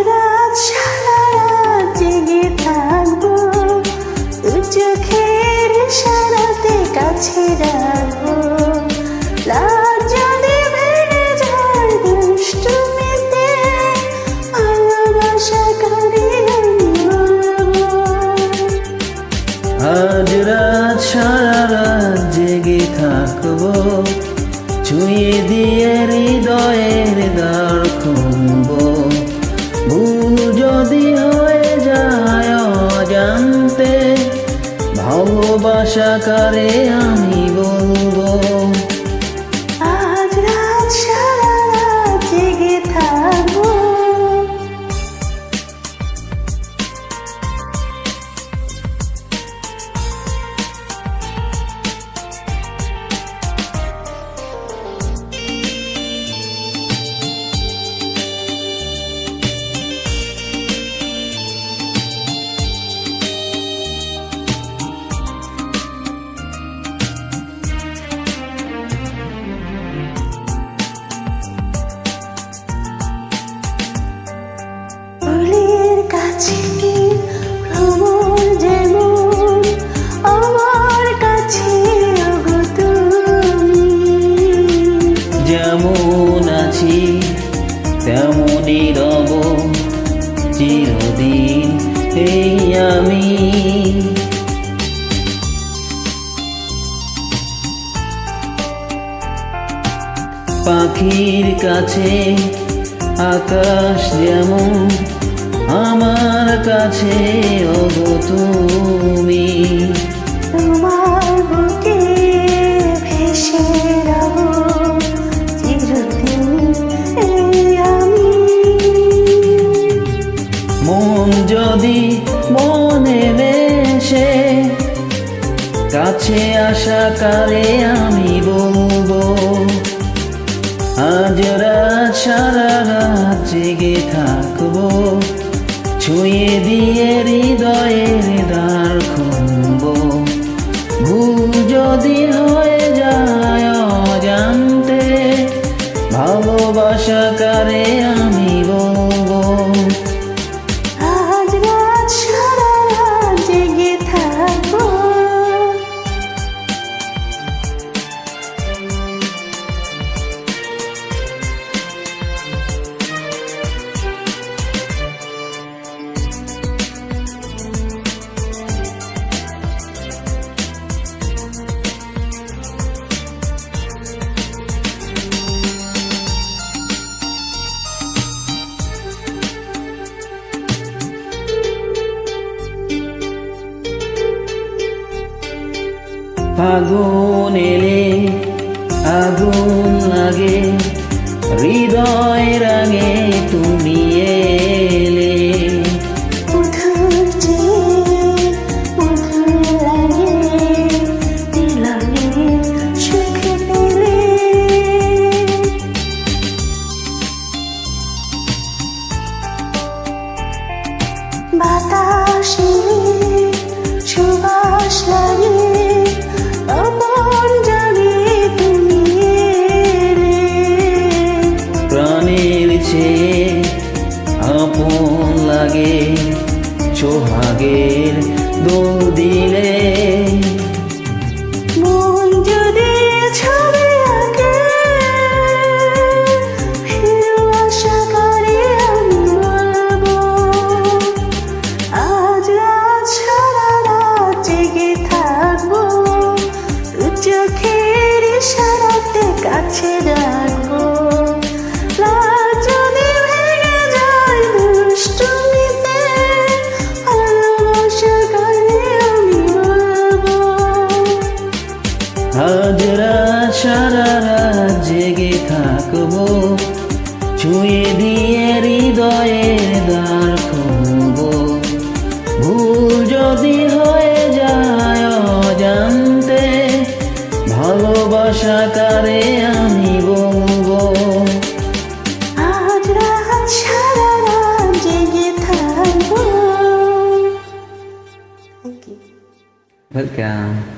রাত সারা রাত জেগে থাকবো, তোর চোখের ইশারাতে কাছে রাখবো। রাত যদি ভেঙে যায় দুষ্টুমিতে, ভালোবাসা করে আমি বলবো। আজ রাত সারা রাত জেগে থাকবো, ছুঁয়ে দিয়ে হৃদয়ের দ্বার খুলবো। ভুল যদি হয়ে যায় অজান্তে, ভালোবাসা কারে আমি বলবো। আজ রাত সারা রাত জেগে থাকবো। ফুলের কাছে ভ্রমর যেমন, আমার কাছে ওগো তুমি। যেমন আছি তেমনই রব চিরদিন এই আমি। পাখির কাছে আকাশ যেমন, আমার কাছে ওগো তুমি। তোমার বুকে ভেসে রব চিরদিন এই আমি। মন যদি মনে বেশে, কাছে আসা কারে আমি বলবো। আজ রাত সারা রাত জেগে থাকবো, ছুঁয়ে দিয়ে হৃদয়ের দ্বার খুলবো। ভুল যদি হয়ে যায় অজান্তে, ভালোবাসা কারে আমি বলবো। আজ রাত সারা রাত জেগে থাকবো। ফাগুন এলে আগুন লাগে, হৃদয় রাঙে তুমি এলে। মধুর চেয়ে মধুর লাগে, মিলনের সুখ পেলে। বাতাসে সুবাস লাগে, আপন জানি তুমি এলে। প্রাণের চেয়ে আপন লাগে, সোহাগের দোল দিলে। মন যদি ছবি আঁকে, ফিরে আশা করে আমি বলবো। আজ রাত সারা রাত জেগে থাকবো, তোর চোখের ইশারাতে কাছে রাখবো। রাত যদি ভেঙে যায় দুষ্টুমিতে, ভালোবাসা করে আমি বলবো। আজ রাত সারা রাত জেগে থাকবো, ছুঁয়ে দিয়ে হৃদয়ের দ্বার খুলবো। ভুল যদি হয়ে যায় অজান্তে, ভালোবাসা কারে আমি বলবো। আজ রাত সারা রাত জেগে থাকবো। Welcome.